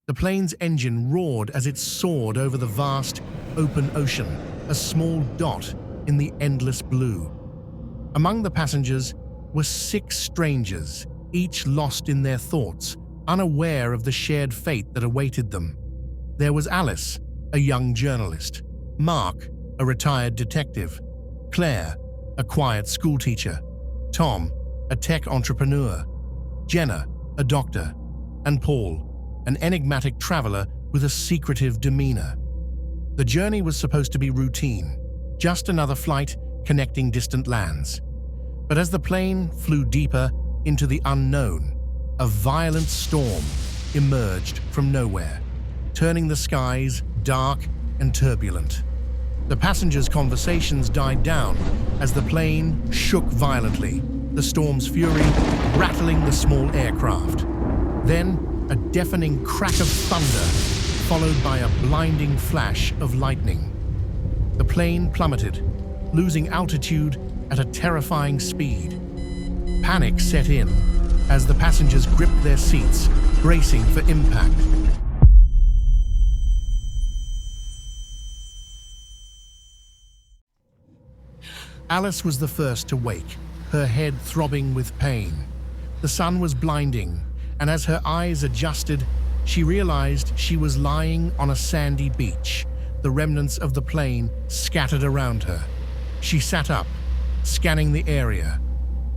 The plane's engine roared as it soared over the vast, open ocean, a small dot in the endless blue. Among the passengers were 6 strangers, each lost in their thoughts, unaware of the shared fate that awaited them. There was Alice, a young journalist; Mark, a retired detective; Claire, a quiet schoolteacher; Tom, a tech entrepreneur; Jenna, a doctor; and Paul, an enigmatic traveler with a secretive demeanor. The journey was supposed to be routine, just another flight connecting distant lands. But as the plane flew deeper into the unknown, a violent storm emerged from nowhere, turning the skies dark and turbulent. The passengers' conversations died down as the plane shook violently, the storm's fury rattling the small aircraft. Then, a deafening crack of thunder, followed by a blinding flash of lightning. The plane plummeted, losing altitude at a terrifying speed. Panic set in as the passengers gripped their seats, bracing for impact. Alice was the first to wake, her head throbbing with pain. The sun was blinding, and as her eyes adjusted, she realized she was lying on a sandy beach, the remnants of the plane scattered around her. She sat up, scanning the area,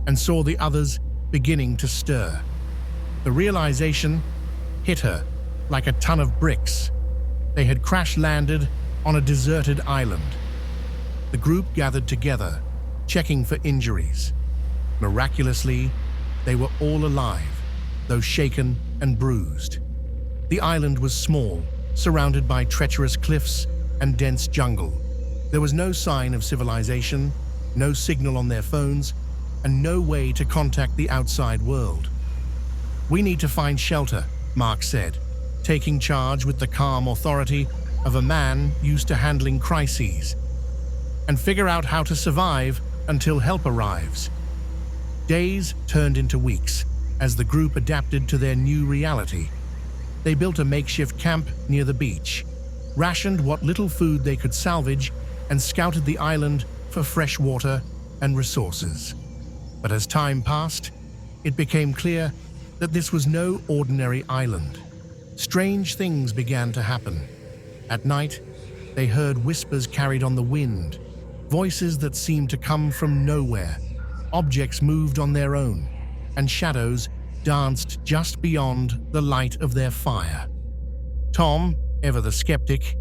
and saw the others beginning to stir. The realization hit her like a ton of bricks. They had crash-landed on a deserted island. The group gathered together, checking for injuries. Miraculously, they were all alive, though shaken and bruised. The island was small, surrounded by treacherous cliffs and dense jungle. There was no sign of civilization, no signal on their phones, and no way to contact the outside world. "We need to find shelter," Mark said, taking charge with the calm authority of a man used to handling crises, "and figure out how to survive until help arrives." Days turned into weeks as the group adapted to their new reality. They built a makeshift camp near the beach, rationed what little food they could salvage, and scouted the island for fresh water and resources. But as time passed, it became clear that this was no ordinary island. Strange things began to happen. At night, they heard whispers carried on the wind, voices that seemed to come from nowhere. Objects moved on their own, and shadows danced just beyond the light of their fire. Tom, ever the skeptic,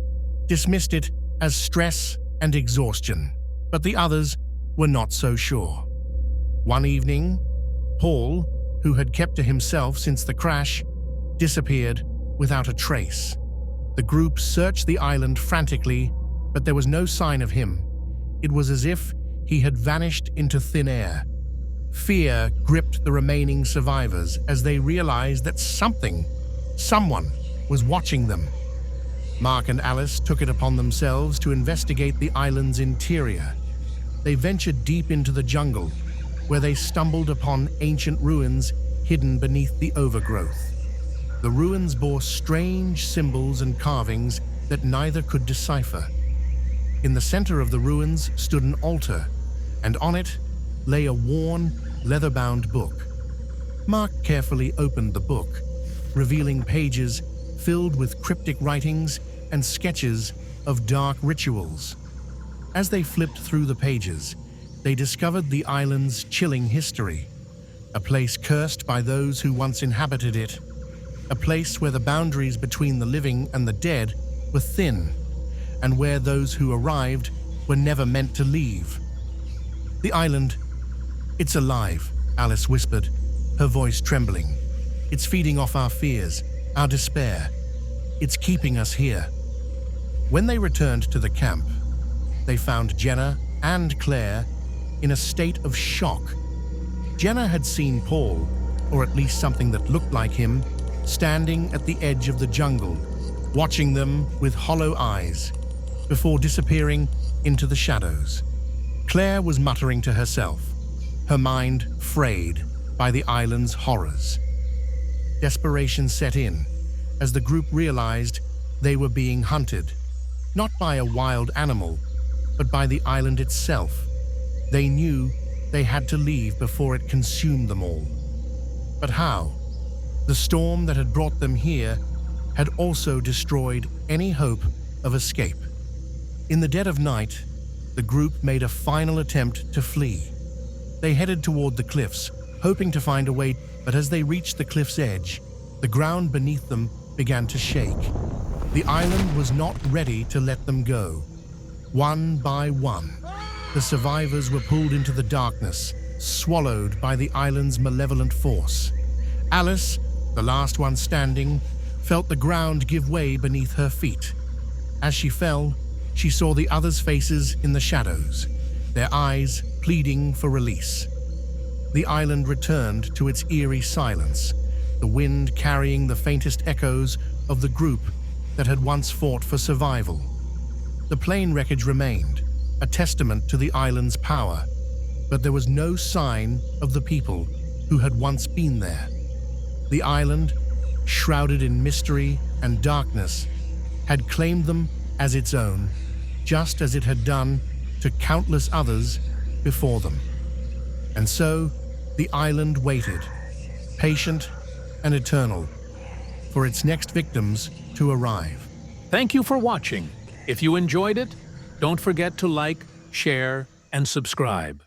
dismissed it as stress and exhaustion, but the others were not so sure. One evening, Paul, who had kept to himself since the crash, disappeared without a trace. The group searched the island frantically, but there was no sign of him. It was as if he had vanished into thin air. Fear gripped the remaining survivors as they realized that someone was watching them. Mark and Alice took it upon themselves to investigate the island's interior. They ventured deep into the jungle, where they stumbled upon ancient ruins hidden beneath the overgrowth. The ruins bore strange symbols and carvings that neither could decipher. In the center of the ruins stood an altar, and on it lay a worn, leather-bound book. Mark carefully opened the book, revealing pages filled with cryptic writings and sketches of dark rituals. As they flipped through the pages, they discovered the island's chilling history, a place cursed by those who once inhabited it, a place where the boundaries between the living and the dead were thin, and where those who arrived were never meant to leave. The island, "It's alive," Alice whispered, her voice trembling. "It's feeding off our fears, our despair. It's keeping us here." When they returned to the camp, they found Jenna and Claire in a state of shock. Jenna had seen Paul, or at least something that looked like him, standing at the edge of the jungle, watching them with hollow eyes, before disappearing into the shadows. Claire was muttering to herself, her mind frayed by the island's horrors. Desperation set in as the group realized they were being hunted, not by a wild animal, but by the island itself. They knew they had to leave before it consumed them all. But how? The storm that had brought them here had also destroyed any hope of escape. In the dead of night, the group made a final attempt to flee. They headed toward the cliffs, hoping to find a way, but as they reached the cliff's edge, the ground beneath them began to shake. The island was not ready to let them go. One by one, the survivors were pulled into the darkness, swallowed by the island's malevolent force. Alice, the last one standing, felt the ground give way beneath her feet. As she fell, she saw the others' faces in the shadows, their eyes pleading for release. The island returned to its eerie silence, the wind carrying the faintest echoes of the group that had once fought for survival. The plane wreckage remained, a testament to the island's power, but there was no sign of the people who had once been there. The island, shrouded in mystery and darkness, had claimed them as its own, just as it had done to countless others before them. And so, the island waited, patient and eternal, for its next victims to arrive. Thank you for watching. If you enjoyed it, don't forget to like, share, and subscribe.